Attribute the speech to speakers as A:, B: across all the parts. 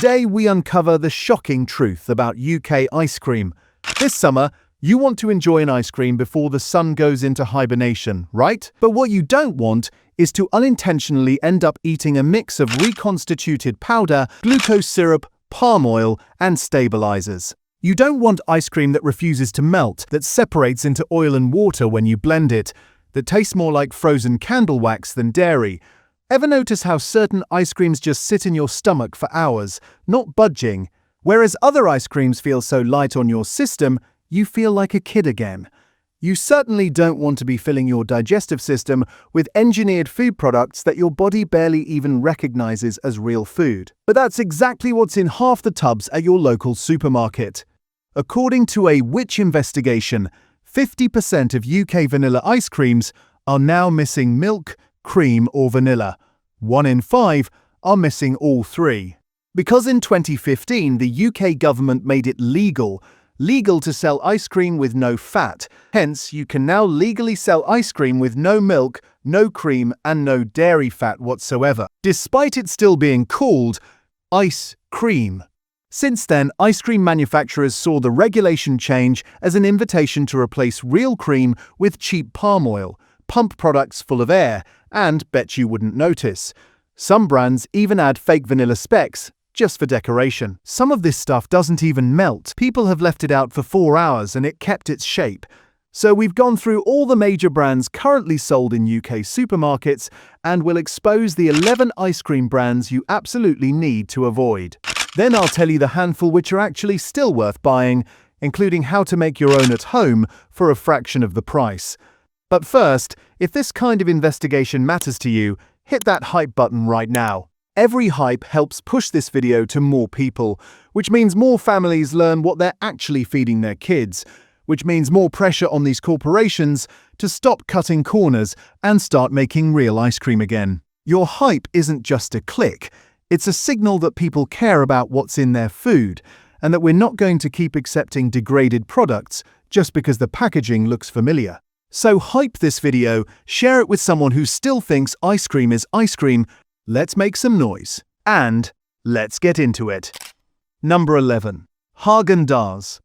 A: Today we uncover the shocking truth about UK ice cream. This summer, you want to enjoy an ice cream before the sun goes into hibernation, right? But what you don't want is to unintentionally end up eating a mix of reconstituted powder, glucose syrup, palm oil, and stabilizers. You don't want ice cream that refuses to melt, that separates into oil and water when you blend it, that tastes more like frozen candle wax than dairy. Ever notice how certain ice creams just sit in your stomach for hours, not budging, whereas other ice creams feel so light on your system, you feel like a kid again? You certainly don't want to be filling your digestive system with engineered food products that your body barely even recognizes as real food. But that's exactly what's in half the tubs at your local supermarket. According to a Which investigation, 50% of UK vanilla ice creams are now missing milk, cream, or vanilla. 1 in 5 are missing all three. Because in 2015 the UK government made it legal to sell ice cream with no fat. Hence, you can now legally sell ice cream with no milk, no cream, and no dairy fat whatsoever, despite it still being called ice cream. Since then, ice cream manufacturers saw the regulation change as an invitation to replace real cream with cheap palm oil, pump products full of air, and bet you wouldn't notice. Some brands even add fake vanilla specks just for decoration. Some of this stuff doesn't even melt. People have left it out for 4 hours and it kept its shape. So we've gone through all the major brands currently sold in UK supermarkets and will expose the 11 ice cream brands you absolutely need to avoid. Then I'll tell you the handful which are actually still worth buying, including how to make your own at home for a fraction of the price. But first, if this kind of investigation matters to you, hit that hype button right now. Every hype helps push this video to more people, which means more families learn what they're actually feeding their kids, which means more pressure on these corporations to stop cutting corners and start making real ice cream again. Your hype isn't just a click, it's a signal that people care about what's in their food, and that we're not going to keep accepting degraded products just because the packaging looks familiar. So hype this video, share it with someone who still thinks ice cream is ice cream. Let's make some noise. And let's get into it. Number 11. Häagen-Dazs.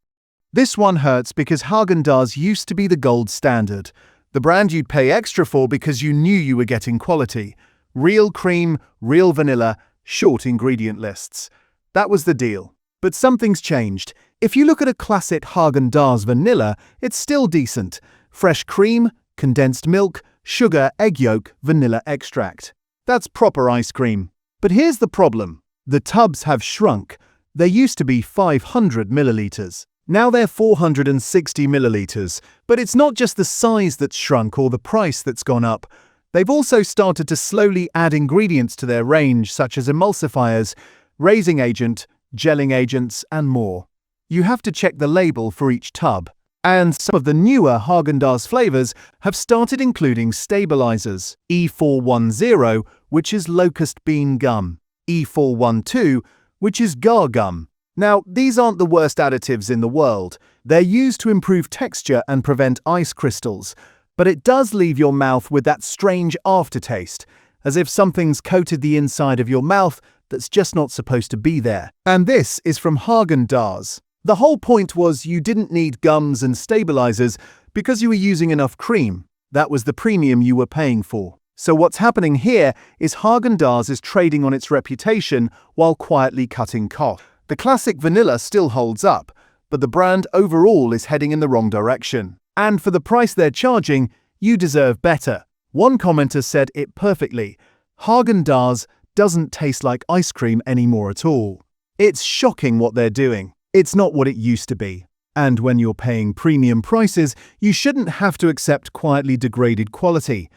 A: This one hurts because Häagen-Dazs used to be the gold standard. The brand you'd pay extra for because you knew you were getting quality. Real cream, real vanilla, short ingredient lists. That was the deal. But something's changed. If you look at a classic Häagen-Dazs vanilla, it's still decent. Fresh cream, condensed milk, sugar, egg yolk, vanilla extract. That's proper ice cream. But here's the problem. The tubs have shrunk. They used to be 500 milliliters. Now they're 460 milliliters. But it's not just the size that's shrunk or the price that's gone up. They've also started to slowly add ingredients to their range, such as emulsifiers, raising agent, gelling agents, and more. You have to check the label for each tub. And some of the newer Häagen-Dazs flavors have started including stabilizers. E410, which is locust bean gum. E412, which is gar gum. Now, these aren't the worst additives in the world. They're used to improve texture and prevent ice crystals. But it does leave your mouth with that strange aftertaste, as if something's coated the inside of your mouth that's just not supposed to be there. And this is from Häagen-Dazs. The whole point was you didn't need gums and stabilizers because you were using enough cream. That was the premium you were paying for. So what's happening here is Häagen-Dazs is trading on its reputation while quietly cutting costs. The classic vanilla still holds up, but the brand overall is heading in the wrong direction. And for the price they're charging, you deserve better. One commenter said it perfectly. Häagen-Dazs doesn't taste like ice cream anymore at all. It's shocking what they're doing. It's not what it used to be. And when you're paying premium prices, you shouldn't have to accept quietly degraded quality.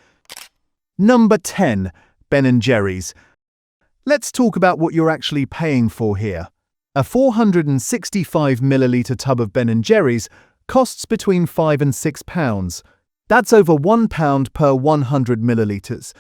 A: Number 10. Ben & Jerry's. Let's talk about what you're actually paying for here. A 465 milliliter tub of Ben & Jerry's costs between £5 and £6. That's over £1 per 100 milliliters.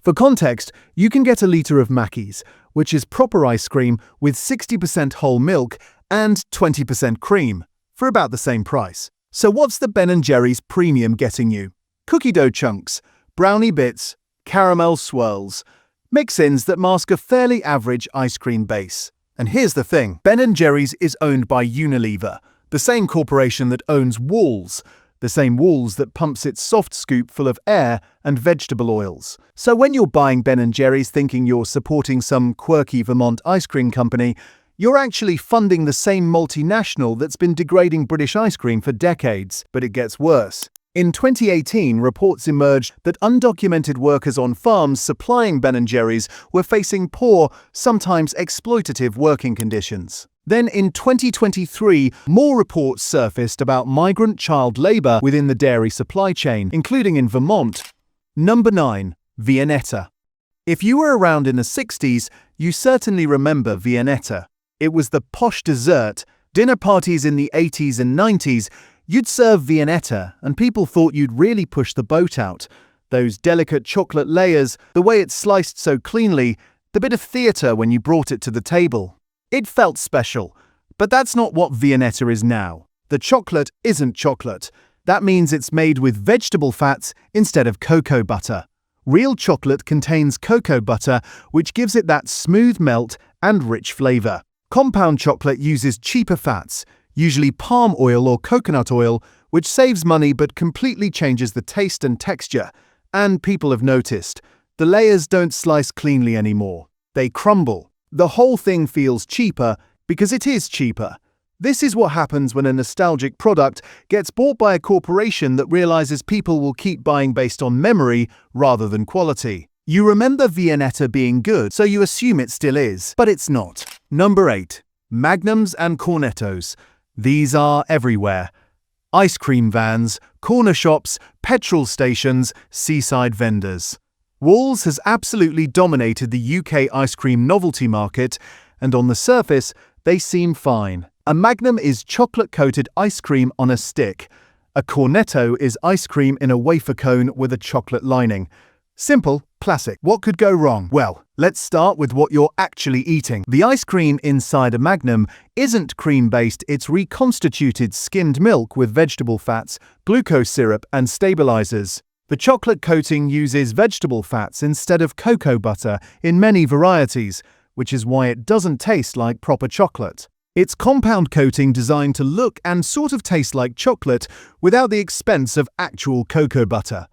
A: For context, you can get a litre of Mackey's, which is proper ice cream with 60% whole milk and 20% cream, for about the same price. So what's the Ben & Jerry's premium getting you? Cookie dough chunks, brownie bits, caramel swirls, mix-ins that mask a fairly average ice cream base. And here's the thing, Ben & Jerry's is owned by Unilever, the same corporation that owns Walls, the same Walls that pumps its soft scoop full of air and vegetable oils. So when you're buying Ben & Jerry's thinking you're supporting some quirky Vermont ice cream company, you're actually funding the same multinational that's been degrading British ice cream for decades. But it gets worse. In 2018, reports emerged that undocumented workers on farms supplying Ben & Jerry's were facing poor, sometimes exploitative working conditions. Then in 2023, more reports surfaced about migrant child labor within the dairy supply chain, including in Vermont. Number 9. Viennetta. If you were around in the 60s, you certainly remember Viennetta. It was the posh dessert. Dinner parties in the 80s and 90s, you'd serve Viennetta, and people thought you'd really push the boat out. Those delicate chocolate layers, the way it's sliced so cleanly, the bit of theatre when you brought it to the table. It felt special, but that's not what Viennetta is now. The chocolate isn't chocolate. That means it's made with vegetable fats instead of cocoa butter. Real chocolate contains cocoa butter, which gives it that smooth melt and rich flavor. Compound chocolate uses cheaper fats, usually palm oil or coconut oil, which saves money but completely changes the taste and texture. And people have noticed, the layers don't slice cleanly anymore. They crumble. The whole thing feels cheaper because it is cheaper. This is what happens when a nostalgic product gets bought by a corporation that realizes people will keep buying based on memory rather than quality. You remember Viennetta being good, so you assume it still is, but it's not. Number 8. Magnums and Cornettos. These are everywhere. Ice cream vans, corner shops, petrol stations, seaside vendors. Walls has absolutely dominated the UK ice cream novelty market, and on the surface, they seem fine. A Magnum is chocolate-coated ice cream on a stick. A Cornetto is ice cream in a wafer cone with a chocolate lining. Simple, classic. What could go wrong? Well, let's start with what you're actually eating. The ice cream inside a Magnum isn't cream-based, it's reconstituted skimmed milk with vegetable fats, glucose syrup, and stabilizers. The chocolate coating uses vegetable fats instead of cocoa butter in many varieties, which is why it doesn't taste like proper chocolate. It's compound coating designed to look and sort of taste like chocolate without the expense of actual cocoa butter.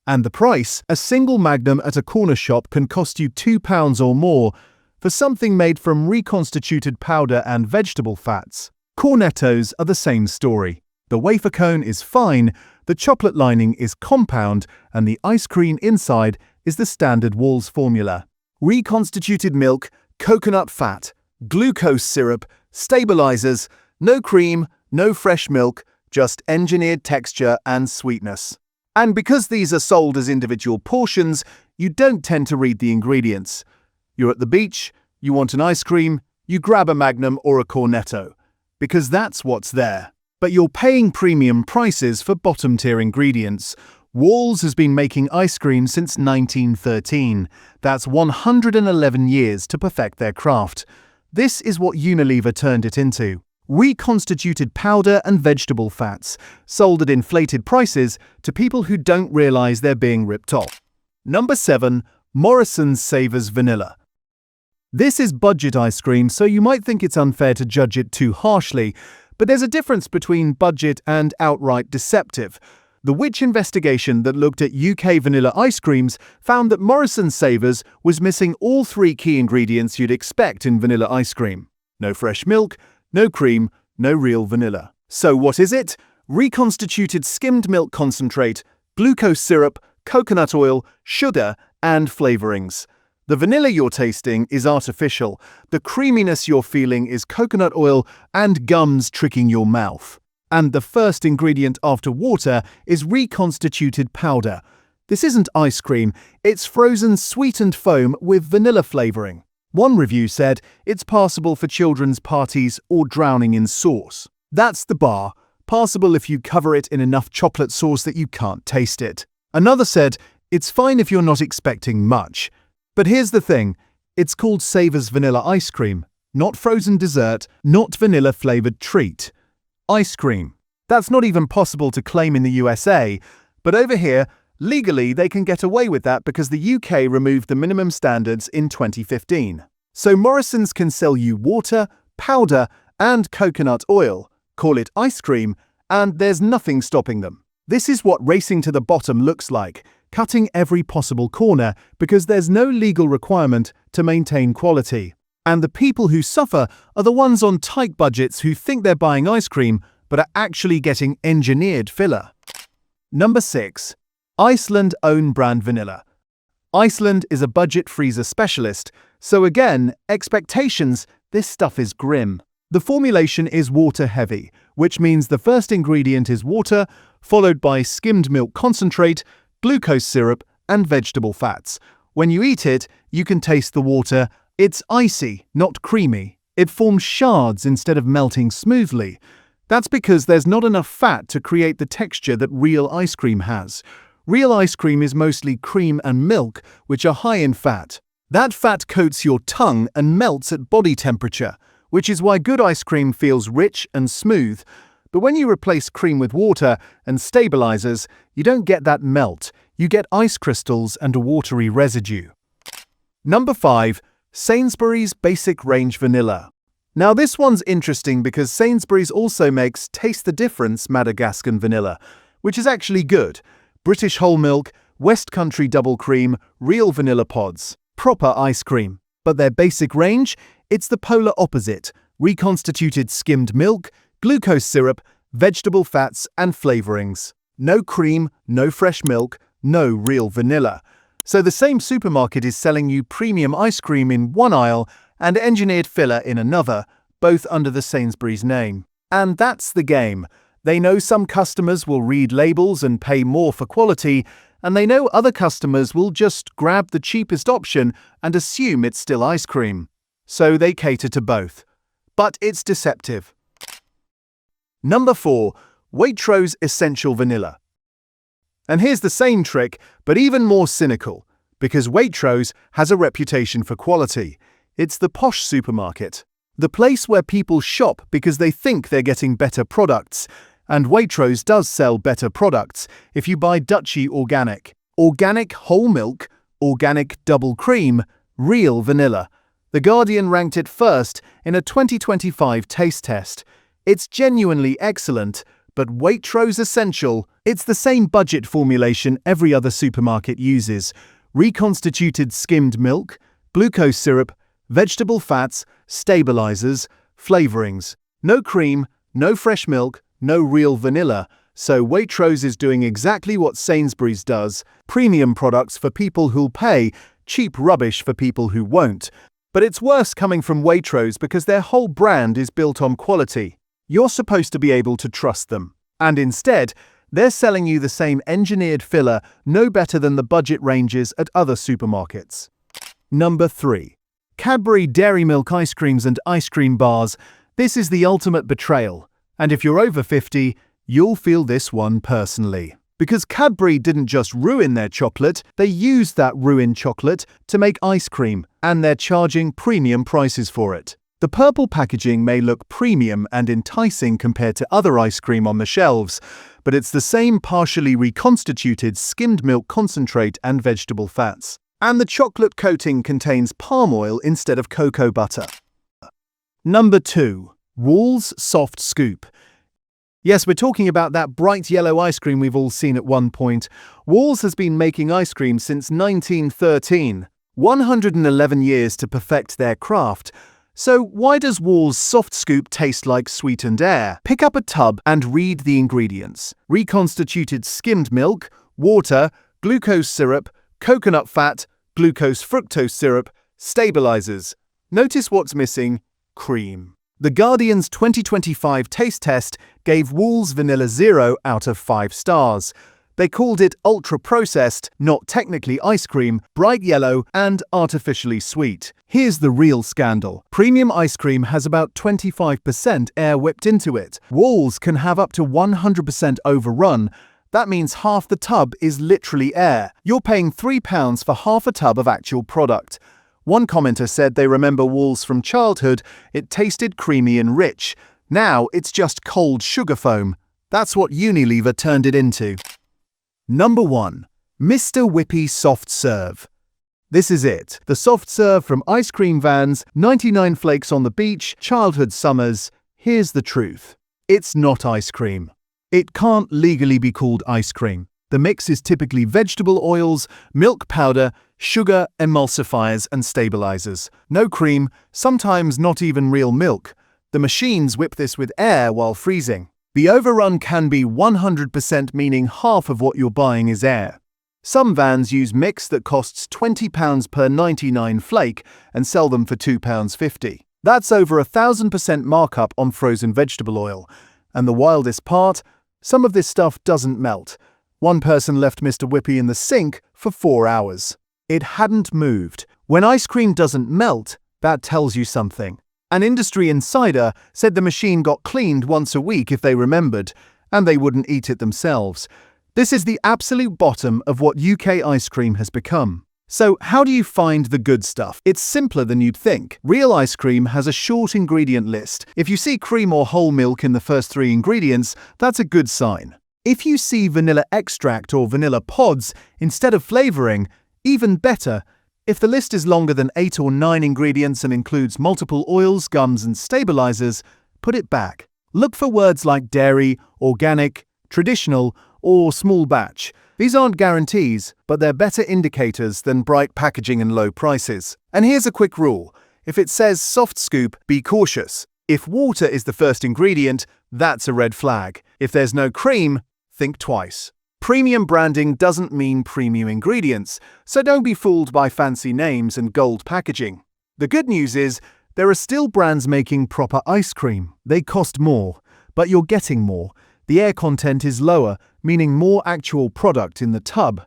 A: And the price? A single Magnum at a corner shop can cost you £2 or more for something made from reconstituted powder and vegetable fats. Cornettos are the same story. The wafer cone is fine, the chocolate lining is compound, and the ice cream inside is the standard Walls formula. Reconstituted milk, coconut fat, glucose syrup, stabilizers, no cream, no fresh milk, just engineered texture and sweetness. And because these are sold as individual portions, you don't tend to read the ingredients. You're at the beach, you want an ice cream, you grab a Magnum or a Cornetto, because that's what's there. But you're paying premium prices for bottom-tier ingredients. Walls has been making ice cream since 1913. That's 111 years to perfect their craft. This is what Unilever turned it into. Reconstituted powder and vegetable fats, sold at inflated prices to people who don't realize they're being ripped off. Number 7. Morrison's Savors Vanilla. This is budget ice cream, so you might think it's unfair to judge it too harshly, but there's a difference between budget and outright deceptive. The Which investigation that looked at UK vanilla ice creams found that Morrison's Savors was missing all 3 key ingredients you'd expect in vanilla ice cream. No fresh milk, no cream, no real vanilla. So what is it? Reconstituted skimmed milk concentrate, glucose syrup, coconut oil, sugar, and flavorings. The vanilla you're tasting is artificial, the creaminess you're feeling is coconut oil and gums tricking your mouth. And the first ingredient after water is reconstituted powder. This isn't ice cream, it's frozen sweetened foam with vanilla flavoring. One review said it's passable for children's parties or drowning in sauce. That's the bar, passable if you cover it in enough chocolate sauce that you can't taste it. Another said it's fine if you're not expecting much. But here's the thing, it's called Savors Vanilla Ice Cream, not frozen dessert, not vanilla-flavored treat. Ice cream. That's not even possible to claim in the USA, but over here, legally they can get away with that because the UK removed the minimum standards in 2015. So Morrison's can sell you water, powder, and coconut oil, call it ice cream, and there's nothing stopping them. This is what racing to the bottom looks like, cutting every possible corner because there's no legal requirement to maintain quality. And the people who suffer are the ones on tight budgets who think they're buying ice cream but are actually getting engineered filler. Number 6. Iceland own brand vanilla. Iceland is a budget freezer specialist, so again, expectations, this stuff is grim. The formulation is water heavy, which means the first ingredient is water, followed by skimmed milk concentrate, glucose syrup, and vegetable fats. When you eat it, you can taste the water. It's icy, not creamy. It forms shards instead of melting smoothly. That's because there's not enough fat to create the texture that real ice cream has. Real ice cream is mostly cream and milk, which are high in fat. That fat coats your tongue and melts at body temperature, which is why good ice cream feels rich and smooth. But when you replace cream with water and stabilizers, you don't get that melt. You get ice crystals and a watery residue. Number 5. Sainsbury's Basic Range Vanilla. Now this one's interesting because Sainsbury's also makes Taste the Difference Madagascar vanilla, which is actually good. British whole milk, West Country double cream, real vanilla pods. Proper ice cream. But their basic range? It's the polar opposite. Reconstituted skimmed milk, glucose syrup, vegetable fats, and flavorings. No cream, no fresh milk, no real vanilla. So the same supermarket is selling you premium ice cream in one aisle and engineered filler in another, both under the Sainsbury's name. And that's the game. They know some customers will read labels and pay more for quality, and they know other customers will just grab the cheapest option and assume it's still ice cream. So they cater to both. But it's deceptive. Number 4. Waitrose Essential Vanilla. And here's the same trick, but even more cynical, because Waitrose has a reputation for quality. It's the posh supermarket. The place where people shop because they think they're getting better products. And Waitrose does sell better products if you buy Dutchy Organic. Organic whole milk, organic double cream, real vanilla. The Guardian ranked it first in a 2025 taste test. It's genuinely excellent, but Waitrose Essential, it's the same budget formulation every other supermarket uses. Reconstituted skimmed milk, glucose syrup, vegetable fats, stabilizers, flavorings. No cream, no fresh milk, no real vanilla. So Waitrose is doing exactly what Sainsbury's does. Premium products for people who'll pay, cheap rubbish for people who won't. But it's worse coming from Waitrose because their whole brand is built on quality. You're supposed to be able to trust them. And instead, they're selling you the same engineered filler no better than the budget ranges at other supermarkets. Number 3. Cadbury Dairy Milk ice creams and ice cream bars. This is the ultimate betrayal. And if you're over 50, you'll feel this one personally. Because Cadbury didn't just ruin their chocolate, they used that ruined chocolate to make ice cream, and they're charging premium prices for it. The purple packaging may look premium and enticing compared to other ice cream on the shelves, but it's the same partially reconstituted skimmed milk concentrate and vegetable fats. And the chocolate coating contains palm oil instead of cocoa butter. Number 2. Wall's Soft Scoop. Yes, we're talking about that bright yellow ice cream we've all seen at one point. Wall's has been making ice cream since 1913. 111 years to perfect their craft. So why does Wall's Soft Scoop taste like sweetened air? Pick up a tub and read the ingredients. Reconstituted skimmed milk, water, glucose syrup, coconut fat, glucose fructose syrup, stabilizers. Notice what's missing: cream. The Guardian's 2025 taste test gave Wall's Vanilla 0 out of 5 stars. They called it ultra-processed, not technically ice cream, bright yellow, and artificially sweet. Here's the real scandal. Premium ice cream has about 25% air whipped into it. Wall's can have up to 100% overrun. That means half the tub is literally air. You're paying £3 for half a tub of actual product. One commenter said they remember Wall's from childhood. It tasted creamy and rich. Now it's just cold sugar foam. That's what Unilever turned it into. Number 1. Mr. Whippy Soft Serve. This is it. The soft serve from ice cream vans, 99 flakes on the beach, childhood summers. Here's the truth. It's not ice cream. It can't legally be called ice cream. The mix is typically vegetable oils, milk powder, sugar, emulsifiers, and stabilizers. No cream, sometimes not even real milk. The machines whip this with air while freezing. The overrun can be 100%, meaning half of what you're buying is air. Some vans use mix that costs £20 per 99 flake and sell them for £2.50. That's over 1,000% markup on frozen vegetable oil. And the wildest part? Some of this stuff doesn't melt. One person left Mr. Whippy in the sink for 4 hours. It hadn't moved. When ice cream doesn't melt, that tells you something. An industry insider said the machine got cleaned once a week if they remembered, and they wouldn't eat it themselves. This is the absolute bottom of what UK ice cream has become. So how do you find the good stuff? It's simpler than you'd think. Real ice cream has a short ingredient list. If you see cream or whole milk in the first 3 ingredients, that's a good sign. If you see vanilla extract or vanilla pods instead of flavoring, even better. If the list is longer than 8 or 9 ingredients and includes multiple oils, gums, and stabilizers, put it back. Look for words like dairy, organic, traditional, or small batch. These aren't guarantees, but they're better indicators than bright packaging and low prices. And here's a quick rule. If it says soft scoop, be cautious. If water is the first ingredient, that's a red flag. If there's no cream, think twice. Premium branding doesn't mean premium ingredients, so don't be fooled by fancy names and gold packaging. The good news is, there are still brands making proper ice cream. They cost more, but you're getting more. The air content is lower, meaning more actual product in the tub.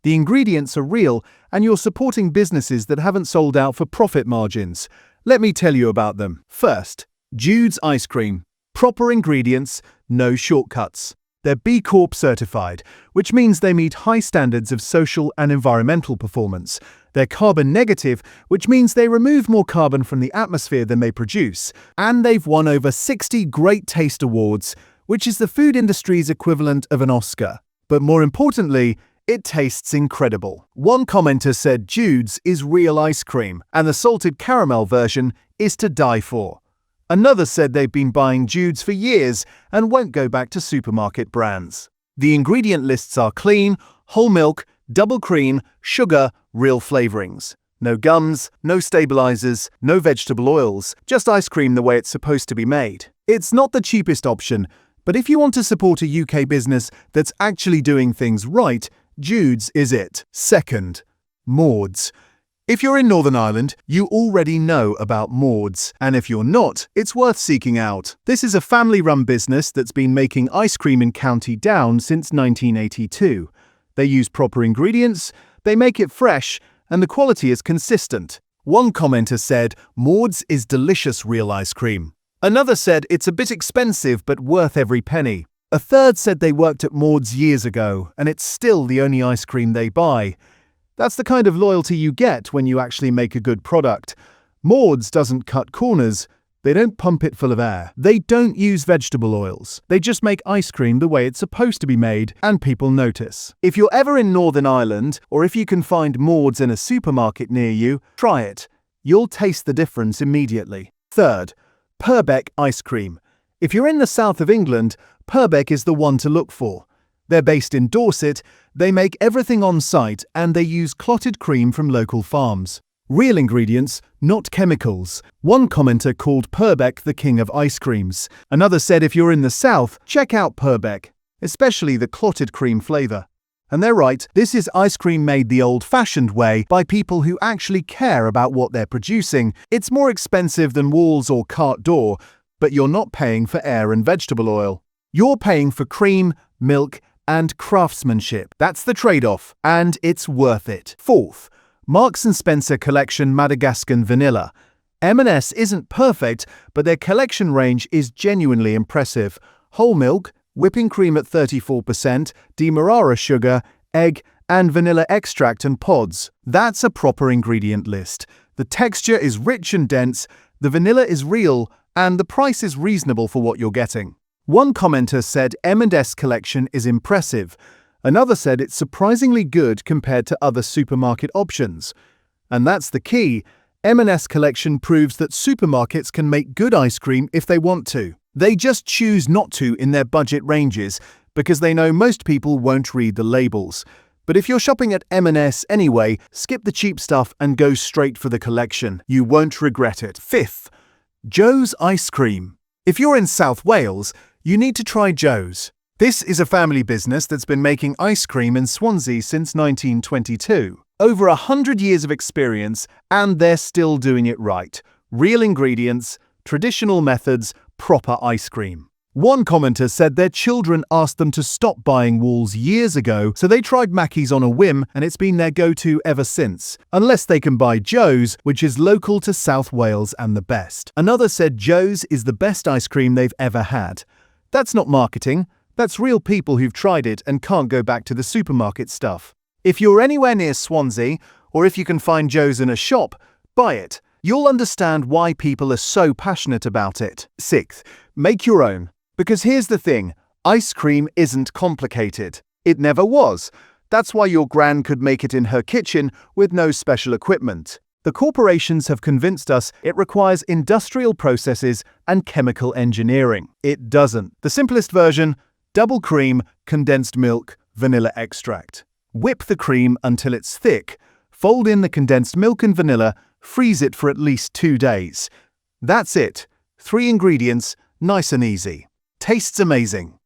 A: The ingredients are real, and you're supporting businesses that haven't sold out for profit margins. Let me tell you about them. First, Jude's Ice Cream. Proper ingredients, no shortcuts. They're B Corp certified, which means they meet high standards of social and environmental performance. They're carbon negative, which means they remove more carbon from the atmosphere than they produce. And they've won over 60 Great Taste Awards, which is the food industry's equivalent of an Oscar. But more importantly, it tastes incredible. One commenter said Jude's is real ice cream, and the salted caramel version is to die for. Another said they've been buying Jude's for years and won't go back to supermarket brands. The ingredient lists are clean, whole milk, double cream, sugar, real flavorings. No gums, no stabilizers, no vegetable oils, just ice cream the way it's supposed to be made. It's not the cheapest option, but if you want to support a UK business that's actually doing things right, Jude's is it. Second, Maud's. If you're in Northern Ireland, you already know about Maud's, and if you're not, it's worth seeking out. This is a family-run business that's been making ice cream in County Down since 1982. They use proper ingredients, they make it fresh, and the quality is consistent. One commenter said, Maud's is delicious real ice cream. Another said it's a bit expensive but worth every penny. A third said they worked at Maud's years ago, and it's still the only ice cream they buy. That's the kind of loyalty you get when you actually make a good product. Maud's doesn't cut corners. They don't pump it full of air. They don't use vegetable oils. They just make ice cream the way it's supposed to be made, and people notice. If you're ever in Northern Ireland, or if you can find Maud's in a supermarket near you, try it. You'll taste the difference immediately. Third, Purbeck Ice Cream. If you're in the south of England, Purbeck is the one to look for. They're based in Dorset, they make everything on site, and they use clotted cream from local farms. Real ingredients, not chemicals. One commenter called Purbeck the king of ice creams. Another said if you're in the south, check out Purbeck, especially the clotted cream flavour. And they're right, this is ice cream made the old-fashioned way by people who actually care about what they're producing. It's more expensive than Walls or Carte d'Or, but you're not paying for air and vegetable oil. You're paying for cream, milk, and craftsmanship. That's the trade-off, and it's worth it. Fourth, Marks & Spencer Collection Madagascan Vanilla. M&S isn't perfect, but their collection range is genuinely impressive. Whole milk, whipping cream at 34%, demerara sugar, egg, and vanilla extract and pods. That's a proper ingredient list. The texture is rich and dense, the vanilla is real, and the price is reasonable for what you're getting. One commenter said M&S collection is impressive. Another said it's surprisingly good compared to other supermarket options. And that's the key. M&S Collection proves that supermarkets can make good ice cream if they want to. They just choose not to in their budget ranges because they know most people won't read the labels. But if you're shopping at M&S anyway, skip the cheap stuff and go straight for the collection. You won't regret it. Fifth, Joe's Ice Cream. If you're in South Wales, you need to try Joe's. This is a family business that's been making ice cream in Swansea since 1922. Over 100 years of experience, and they're still doing it right. Real ingredients, traditional methods, proper ice cream. One commenter said their children asked them to stop buying Walls years ago, so they tried Mackey's on a whim, and it's been their go-to ever since. Unless they can buy Joe's, which is local to South Wales and the best. Another said Joe's is the best ice cream they've ever had. That's not marketing. That's real people who've tried it and can't go back to the supermarket stuff. If you're anywhere near Swansea, or if you can find Joe's in a shop, buy it. You'll understand why people are so passionate about it. Sixth, make your own. Because here's the thing, ice cream isn't complicated. It never was. That's why your gran could make it in her kitchen with no special equipment. The corporations have convinced us it requires industrial processes and chemical engineering. It doesn't. The simplest version, double cream, condensed milk, vanilla extract. Whip the cream until it's thick, fold in the condensed milk and vanilla, freeze it for at least 2 days. That's it. 3 ingredients, nice and easy. Tastes amazing.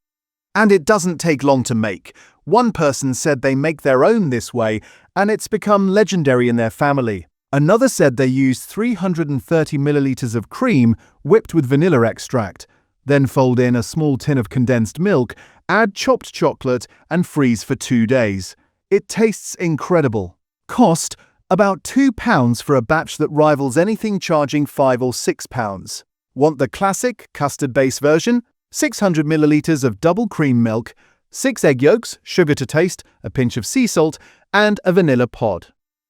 A: And it doesn't take long to make. One person said they make their own this way, and it's become legendary in their family. Another said they use 330 milliliters of cream whipped with vanilla extract, then fold in a small tin of condensed milk, add chopped chocolate, and freeze for 2 days. It tastes incredible. Cost, about £2 for a batch that rivals anything charging £5 or £6. Want the classic, custard-based version? 600 milliliters of double cream milk, 6 egg yolks, sugar to taste, a pinch of sea salt, and a vanilla pod.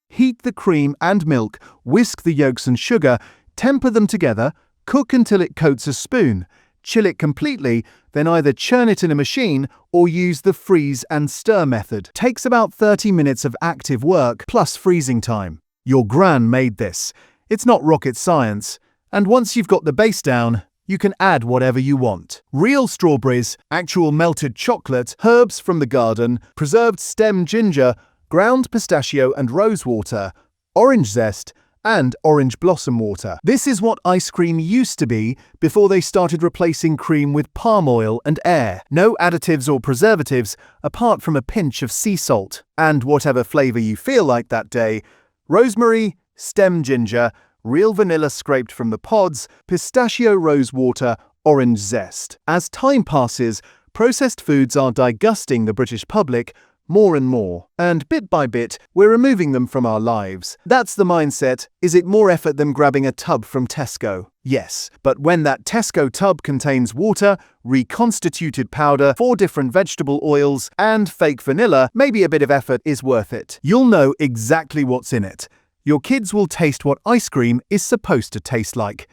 A: Heat the cream and milk, whisk the yolks and sugar, temper them together, cook until it coats a spoon. Chill it completely, then either churn it in a machine or use the freeze and stir method. Takes about 30 minutes of active work plus freezing time. Your gran made this. It's not rocket science. And once you've got the base down, you can add whatever you want. Real strawberries, actual melted chocolate, herbs from the garden, preserved stem ginger, ground pistachio and rose water, orange zest, and orange blossom water. This is what ice cream used to be before they started replacing cream with palm oil and air. No additives or preservatives apart from a pinch of sea salt. And whatever flavor you feel like that day, rosemary, stem ginger, real vanilla scraped from the pods, pistachio rose water, orange zest. As time passes, processed foods are disgusting the British public more and more, and bit by bit, we're removing them from our lives. That's the mindset. Is it more effort than grabbing a tub from Tesco? Yes, but when that Tesco tub contains water, reconstituted powder, 4 different vegetable oils, and fake vanilla, maybe a bit of effort is worth it. You'll know exactly what's in it. Your kids will taste what ice cream is supposed to taste like.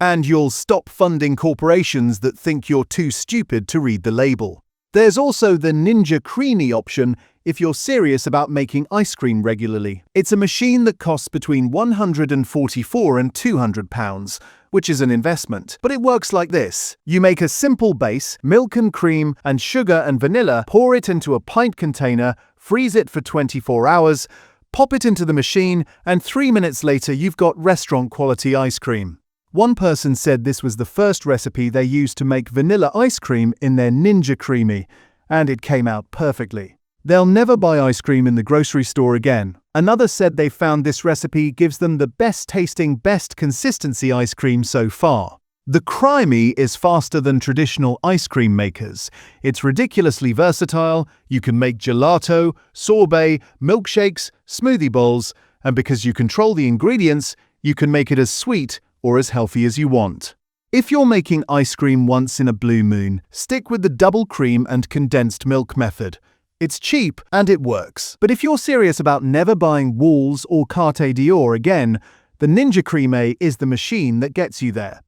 A: And you'll stop funding corporations that think you're too stupid to read the label. There's also the Ninja Creamy option if you're serious about making ice cream regularly. It's a machine that costs between £144 and £200, which is an investment. But it works like this. You make a simple base, milk and cream and sugar and vanilla, pour it into a pint container, freeze it for 24 hours, pop it into the machine, and 3 minutes later you've got restaurant-quality ice cream. One person said this was the first recipe they used to make vanilla ice cream in their Ninja Creamy, and it came out perfectly. They'll never buy ice cream in the grocery store again. Another said they found this recipe gives them the best tasting, best consistency ice cream so far. The Creamy is faster than traditional ice cream makers. It's ridiculously versatile. You can make gelato, sorbet, milkshakes, smoothie bowls, and because you control the ingredients, you can make it as sweet or as healthy as you want. If you're making ice cream once in a blue moon, stick with the double cream and condensed milk method. It's cheap and it works. But if you're serious about never buying Walls or Carte d'Or again, the Ninja Creamy is the machine that gets you there.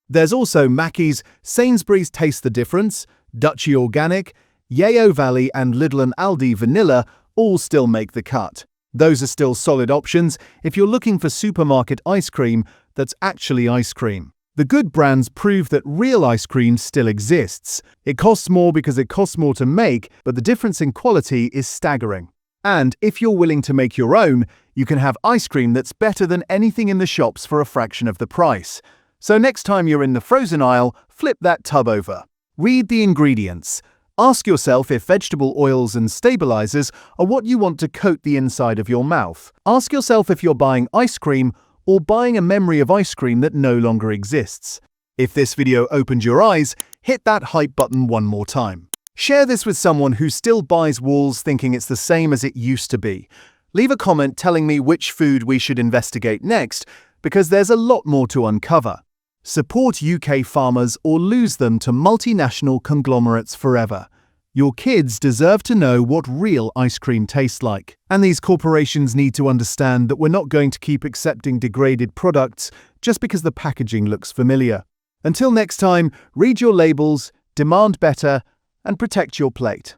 A: There's also Mackey's, Sainsbury's Taste the Difference, Dutchy Organic, Yeo Valley and Lidl and Aldi Vanilla all still make the cut. Those are still solid options if you're looking for supermarket ice cream that's actually ice cream. The good brands prove that real ice cream still exists. It costs more because it costs more to make, but the difference in quality is staggering. And if you're willing to make your own, you can have ice cream that's better than anything in the shops for a fraction of the price. So next time you're in the frozen aisle, flip that tub over. Read the ingredients. Ask yourself if vegetable oils and stabilizers are what you want to coat the inside of your mouth. Ask yourself if you're buying ice cream or buying a memory of ice cream that no longer exists. If this video opened your eyes, hit that hype button one more time. Share this with someone who still buys Walls thinking it's the same as it used to be. Leave a comment telling me which food we should investigate next, because there's a lot more to uncover. Support UK farmers or lose them to multinational conglomerates forever. Your kids deserve to know what real ice cream tastes like. And these corporations need to understand that we're not going to keep accepting degraded products just because the packaging looks familiar. Until next time, read your labels, demand better, and protect your plate.